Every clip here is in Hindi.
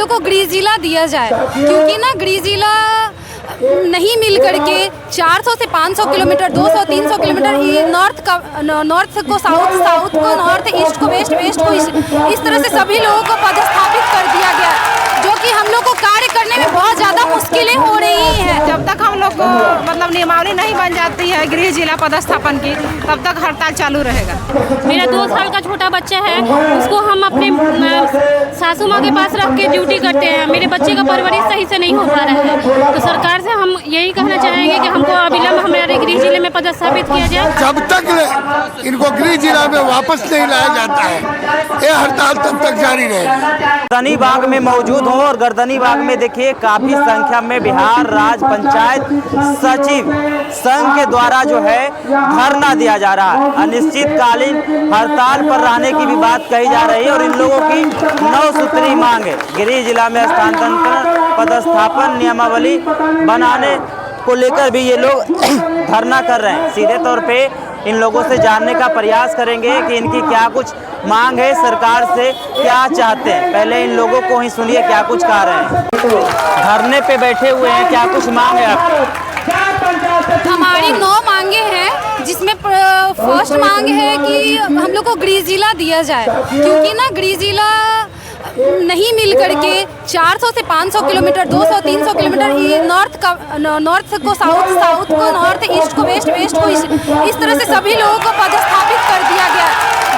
लोग को गृह जिला दिया जाए, क्योंकि ना गृह जिला नहीं मिल करके 400 से 500 किलोमीटर, 200-300 किलोमीटर नॉर्थ को साउथ, साउथ को नॉर्थ, ईस्ट को वेस्ट, वेस्ट को ईस्ट, इस तरह से सभी लोगों को पदस्थापित कर दिया गया, जो कि हम लोग को कार्य करने में बहुत ज़्यादा मुश्किलें हो रही हैं। जब तक हम लोग को मतलब नियमावली नहीं बन जाती है गृह जिला पदस्थापन की, तब तक हड़ताल चालू रहेगा। मेरा 2 साल का छोटा बच्चा है, उसको हम अपने सासू माँ के पास रख के ड्यूटी करते हैं। मेरे बच्चे का परवरिश सही से नहीं हो पा रहा है, तो सरकार से हम यही कहना चाहेंगे कि हमको अविलंब हमारे गृह जिले में पदस्थापित किया जाए। जब तक इनको गृह जिला में वापस नहीं लाया जाता है, ये हड़ताल तब तक जारी रहेगी। गर्दनी बाग में मौजूद हूँ और गर्दनी बाग में देखिए काफी संख्या में बिहार राज्य पंचायत सचिव संघ के द्वारा जो है धरना दिया जा रहा है। अनिश्चितकालीन हड़ताल पर रहने की भी बात कही जा रही है और इन लोगों की 9 सूत्री मांग है। गृह जिला में स्थानांतरण, पदस्थापन नियमावली बनाने को लेकर भी ये लोग धरना कर रहे हैं। सीधे तौर पे इन लोगों से जानने का प्रयास करेंगे कि इनकी क्या कुछ मांग है, सरकार से क्या चाहते हैं। पहले इन लोगों को ही सुनिए क्या कुछ कह रहे हैं। धरने पे बैठे हुए हैं, क्या कुछ मांग है आपकी? हमारी 9 मांगे हैं, जिसमें फर्स्ट मांग है कि हम लोग को गृह जिला दिया जाए, क्योंकि ना गृह जिला नहीं मिल करके 400 से 500 किलोमीटर, 200-300 किलोमीटर नॉर्थ को साउथ, साउथ को नॉर्थ, ईस्ट को वेस्ट, वेस्ट को ईस्ट, इस तरह से सभी लोगों को पदस्थापित कर दिया गया,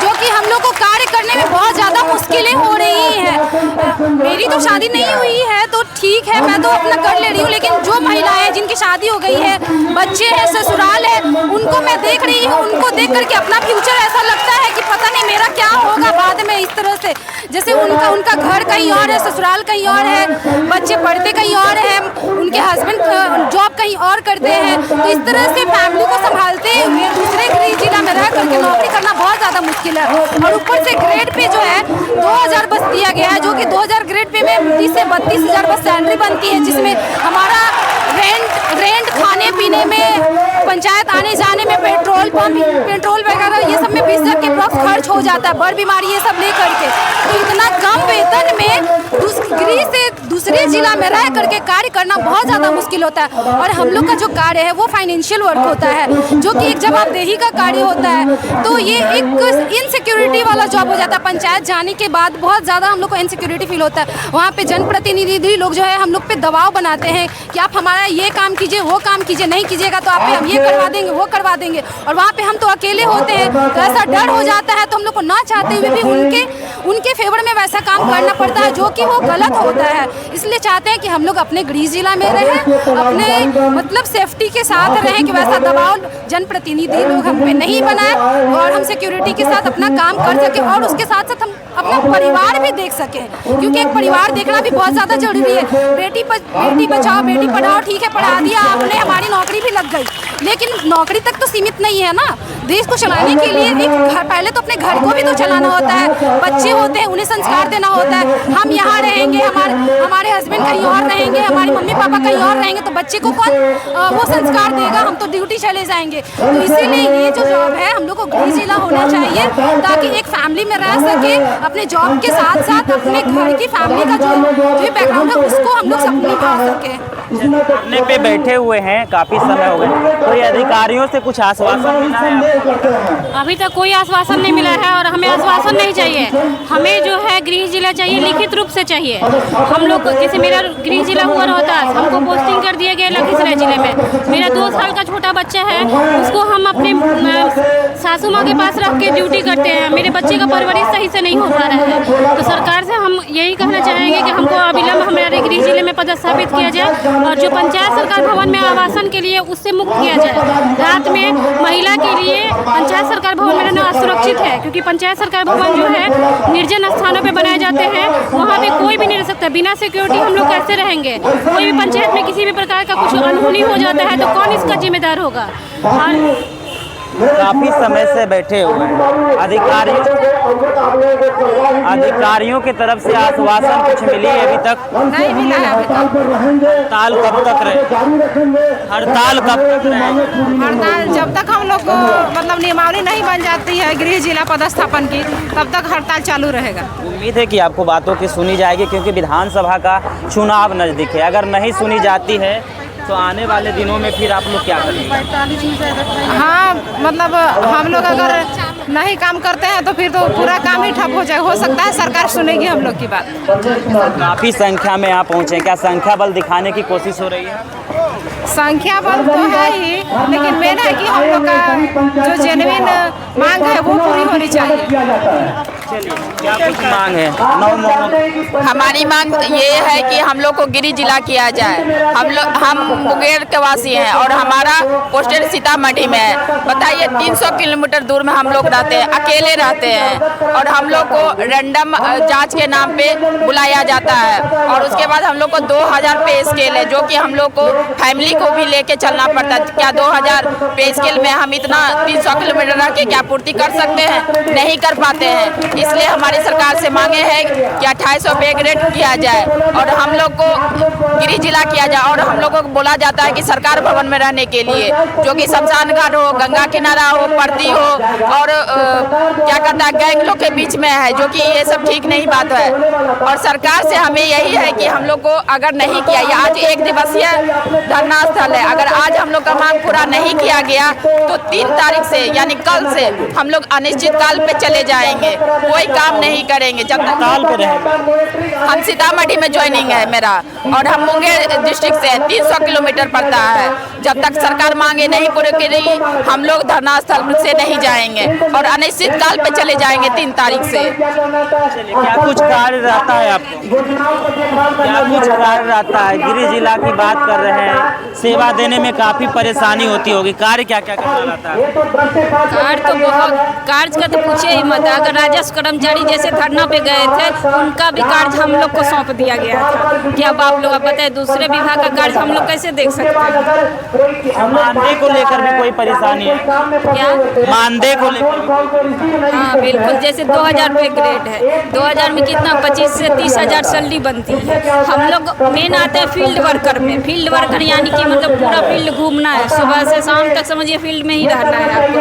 जो कि हम लोग को कार्य करने में बहुत ज़्यादा मुश्किलें हो रही हैं। मेरी तो शादी नहीं हुई है तो ठीक है, मैं तो अपना कर ले रही हूँ, लेकिन जो महिलाएं जिनकी शादी हो गई है, बच्चे हैं, ससुराल है, उनको मैं देख रही हूँ, उनको देख करके अपना फ्यूचर ऐसा लगता है कि पता नहीं मेरा क्या होगा बाद में। इस तरह से जैसे उनका घर कहीं और है, ससुराल कहीं और है, बच्चे पढ़ते कहीं और हैं, उनके हस्बैंड जॉब कहीं और करते हैं, तो इस तरह से फैमिली को संभालते हुए दूसरे गृह जिला में रह करके नौकरी करना बहुत ज़्यादा मुश्किल है। और ऊपर से ग्रेड पे जो है 2000 बस दिया गया है, जो कि 2000 ग्रेड पे में 30 से 32,000 बस सैलरी बनती है, जिसमें हमारा रेंट खाने पीने में, पंचायत आने जाने में, पेट्रोल वगैरह ये सब में 20,000 के अप्रॉक्स खर्च हो जाता है, बड़ बीमारी ये सब ले करके। तो इतना कम वेतन में गृह से दूसरे जिला में रह करके कार्य करना बहुत ज़्यादा मुश्किल होता है। और हम लोग का जो कार्य है वो फाइनेंशियल वर्क होता है, जो कि एक जवाबदेही का कार्य होता है, तो ये एक इनसिक्योरिटी वाला जॉब हो जाता है। पंचायत जाने के बाद बहुत ज़्यादा हम लोग को इनसिक्योरिटी फील होता है। वहाँ पे जनप्रतिनिधि लोग जो है हम लोग पे दबाव बनाते हैं कि आप हमारा ये काम कीजिए, वो काम कीजिए, नहीं कीजिएगा तो आप पे हम ये करवा देंगे, वो करवा देंगे। और वहाँ पे हम तो अकेले होते हैं, तो ऐसा डर हो जाता है, तो हम लोग को ना चाहते हुए भी उनके फेवर में वैसा काम करना पड़ता है, जो कि वो गलत होता है। इसलिए चाहते हैं कि हम लोग अपने गृह जिला में रहें, अपने मतलब सेफ्टी के साथ रहें, कि वैसा दबाव जनप्रतिनिधि लोग हम पे नहीं बनाए और हम सिक्योरिटी के साथ अपना काम कर सकें और उसके साथ साथ हम अपना परिवार भी देख सकें, क्योंकि एक परिवार देखना भी बहुत ज़्यादा जरूरी है। बेटी बचाओ बेटी पढ़ाओ, ठीक है पढ़ा दिया आपने, हमारी नौकरी भी लग गई, लेकिन नौकरी तक तो सीमित नहीं है ना। देश को चलाने के लिए पहले तो अपने घर को भी तो चलाना होता है, बच्चे होते हैं उन्हें संस्कार देना होता है। हम यहाँ रहेंगे, हमारे हस्बैंड कहीं और रहेंगे, हमारे मम्मी पापा कहीं और रहेंगे, तो बच्चे को कौन वो संस्कार देगा? हम तो ड्यूटी चले जाएंगे। तो इसीलिए ये जो जॉब है हम लोग को गृह जिला होना चाहिए, ताकि एक फैमिली में रह सके, अपने जॉब के साथ साथ अपने घर की फैमिली का जो बैकग्राउंड है उसको हम लोग सब निभा सके। धरने पे बैठे हुए हैं काफी समय हो गए, तो ये अधिकारियों से कुछ आश्वासन मिला है? अभी तक कोई आश्वासन नहीं मिला है और हमें आश्वासन नहीं चाहिए। हमें जो है गृह जिला चाहिए, लिखित रूप से चाहिए। हम लोग जैसे मेरा गृह जिला हुआ होता है, हमको पोस्टिंग कर दिया गया लखीसराय जिले में। मेरा 2 साल का छोटा बच्चा है, उसको हम अपने सासू माँ के पास रख के ड्यूटी करते हैं। मेरे बच्चे का परवरिश सही से नहीं हो पा रहा है, तो सरकार से हम यही कहना चाहेंगे कि हमको अविलंब हमारे गृह जिले में पदस्थापित किया जाए और जो पंचायत सरकार भवन में आवासन के लिए उससे मुक्त किया जाए। रात में महिला के लिए पंचायत सरकार भवन में रहना असुरक्षित है, क्योंकि पंचायत सरकार भवन जो है निर्जन स्थानों पे बनाए जाते हैं, वहाँ पे कोई भी नहीं रह सकता। बिना सिक्योरिटी हम लोग कैसे रहेंगे? कोई भी पंचायत में किसी भी प्रकार का कुछ अनहोनी हो जाता है तो कौन इसका जिम्मेदार होगा? काफी समय से बैठे हुए हैं। अधिकारियों की तरफ से आश्वासन कुछ मिली है अभी तक? नहीं मिला है अभी तक। हड़ताल कब तक रहे? हड़ताल कब तक रहेगी? हड़ताल जब तक हम लोग को मतलब नियमावली नहीं बन जाती है गृह जिला पदस्थापन की, तब तक हड़ताल चालू रहेगा। उम्मीद है कि आपको बातों की सुनी जाएगी, क्योंकि विधानसभा का चुनाव नज़दीक है। अगर नहीं सुनी जाती है तो आने वाले दिनों में फिर आप लोग क्या करेंगे? हाँ, मतलब हम लोग अगर नहीं काम करते हैं तो फिर तो पूरा काम ही ठप हो जाए। हो सकता है सरकार सुनेगी हम लोग की बात। काफ़ी संख्या में यहाँ पहुँचे, क्या संख्या बल दिखाने की कोशिश हो रही है? संख्या बल तो है ही, लेकिन मेन है कि हम लोग का जो जेन्युइन मांग है वो पूरी होनी चाहिए। क्या कुछ मांग है? हमारी मांग ये है कि हम लोग को गिरिडीह जिला किया जाए। हम मुंगेर के वासी हैं और हमारा पोस्टेड सीतामढ़ी में है। बताइए 300 किलोमीटर दूर में हम लोग रहते हैं, अकेले रहते हैं और हम लोग को रैंडम जांच के नाम पे बुलाया जाता है और उसके बाद हम लोग को 2000 पे स्केल है, जो कि हम लोग को फैमिली को भी लेके चलना पड़ता है। क्या 2000 पे स्केल में हम इतना 300 किलोमीटर रह के क्या पूर्ति कर सकते हैं? नहीं कर पाते हैं। इसलिए हमारी सरकार से मांगे हैं कि 2800 पे ग्रेड किया जाए और हम लोग को गिरिडीह जिला किया जाए। और हम लोगों को बोला जाता है कि सरकार भवन में रहने के लिए, जो कि शमशान घाट हो, गंगा किनारा हो, परती हो और क्या कहता है गैंग लोग के बीच में है, जो कि ये सब ठीक नहीं बात है। और सरकार से हमें यही है कि हम लोग को अगर नहीं किया, ये आज 1 दिवसीय धरना स्थल है, अगर आज हम लोग का मांग पूरा नहीं किया गया तो 3 तारीख से यानी कल से हम लोग अनिश्चित काल पे चले जाएंगे, कोई काम नहीं करेंगे जब तक काल पे रहेंगे। हम सीतामढ़ी में ज्वाइनिंग है मेरा और हम मुंगेर डिस्ट्रिक्ट से 300 किलोमीटर पड़ता है। जब तक सरकार मांगे नहीं पूरी करेगी हम लोग धरना स्थल से नहीं जाएंगे और अनिश्चित काल पे चले जाएंगे 3 तारीख से। क्या कुछ कार्य रहता है आपको? क्या कुछ कार्य रहता है? गिरिडीह जिला की बात कर रहे हैं, सेवा देने में काफ़ी परेशानी होती होगी। कार्य क्या क्या करना रहता है? कार्य तो बहुत, कार्य का तो पूछे ही मत। अगर राजस्व कर्मचारी जैसे धरना पे गए थे, उनका भी कार्य हम लोग को सौंप दिया गया था कि अब आप लोग बताए दूसरे विभाग का कार्य हम लोग कैसे देख सकते हैं? मानदेय को लेकर भी कोई परेशानी है क्या? मानदेय को लेकर? हाँ बिल्कुल, जैसे 2000 रुपये ग्रेड है, 2000 में कितना 25 से 30,000 सैलरी बनती है। हम लोग मेन आते हैं फील्ड वर्कर में। फील्ड वर्कर यानी कि मतलब पूरा फील्ड घूमना है, सुबह से शाम तक समझिए फील्ड में ही रहना है आपको।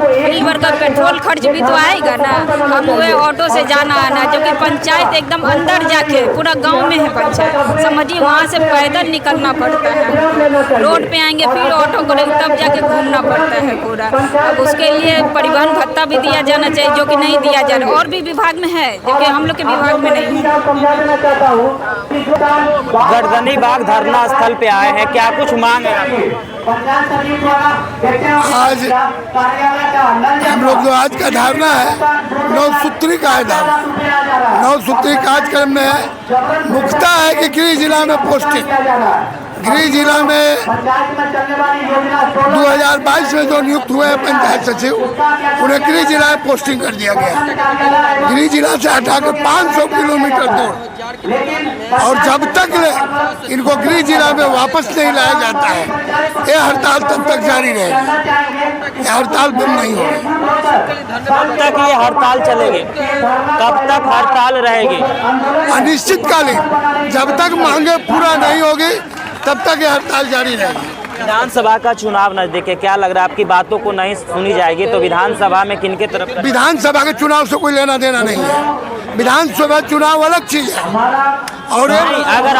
फील्ड वर्कर पेट्रोल खर्च भी तो आएगा ना, हम हुए ऑटो से जाना आना, जो कि पंचायत एकदम अंदर जाके पूरा गांव में है पंचायत, समझिए वहाँ से पैदल निकलना पड़ता है। रोड पे आएंगे फिर ऑटो करेंगे तब जाके घूमना पड़ता है पूरा। अब उसके लिए परिवहन भत्ता भी दिया जाना चाहिए, जो कि नहीं दिया जा रहा। और भी विभाग में है जो कि हम लोग के विभाग में नहीं है। गर्दनी बाग धरना स्थल पे आए हैं, क्या कुछ मांग है आपकी? आज हम लोग जो आज का धरना है 9 सूत्री का है धरना। 9 सूत्री कार्यक्रम में मुख्यतः है कि गिरिडीह जिला में पोस्टिंग, गिरिडीह जिला में 2022 में जो नियुक्त हुए हैं पंचायत सचिव, उन्हें गिरिडीह जिला में पोस्टिंग कर दिया गया। गिरिडीह जिला से हटाकर 500 किलोमीटर दूर, और जब तक इनको गिरिडीह जिला में वापस नहीं लाया जाता है, ये हड़ताल तब तक जारी रहेगी। ये हड़ताल बंद नहीं होगी। कब तक ये हड़ताल चलेगी? कब तक हड़ताल रहेगी? अनिश्चितकालीन, जब तक मांगे पूरा नहीं होगी तब तक ये हड़ताल जारी रहेगी। विधानसभा का चुनाव नजदीक है, क्या लग रहा है आपकी बातों को नहीं सुनी जाएगी तो विधानसभा में किनके तरफ? विधानसभा के चुनाव से कोई लेना देना नहीं है। विधानसभा चुनाव अलग चीज है और अगर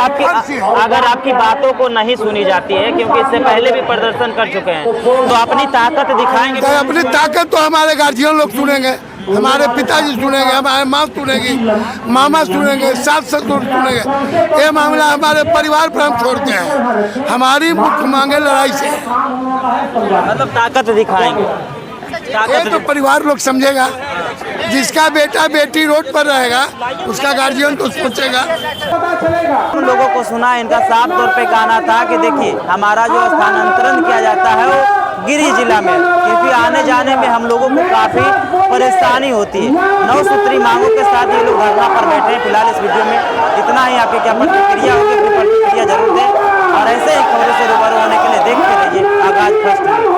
आपकी बातों को नहीं सुनी जाती है, क्योंकि इससे पहले भी प्रदर्शन कर चुके हैं, तो अपनी ताकत दिखाएंगे। तो अपनी ताकत तो हमारे गार्जियन लोग सुनेंगे, हमारे पिताजी सुनेंगे, हमारे माँ सुनेगी, मामा सुनेंगे, सास ससुर सुनेंगे। ये मामला हमारे परिवार पर हम छोड़ते हैं। हमारी मुख्य मांगे लड़ाई से, मतलब ताकत दिखाएंगे। ये तो परिवार लोग समझेगा। जिसका बेटा बेटी रोड पर रहेगा उसका गार्जियन तो सोचेगा। हम लोगों को सुना, इनका साफ तौर पे कहना था कि देखिए हमारा जो स्थानांतरण किया जाता है वो गिरिडीह जिला में, क्योंकि आने जाने में हम लोगों को काफ़ी परेशानी होती है। 9 सूत्री मांगों के साथ ये लोग धरना पर बैठे हैं। फिलहाल इस वीडियो में इतना ही। आपकी क्या प्रतिक्रिया होगी, अपनी प्रतिक्रिया जरूर दें और ऐसे ही खबरों से रूबरू होने के लिए देखते रहिए आगाज फर्स्ट।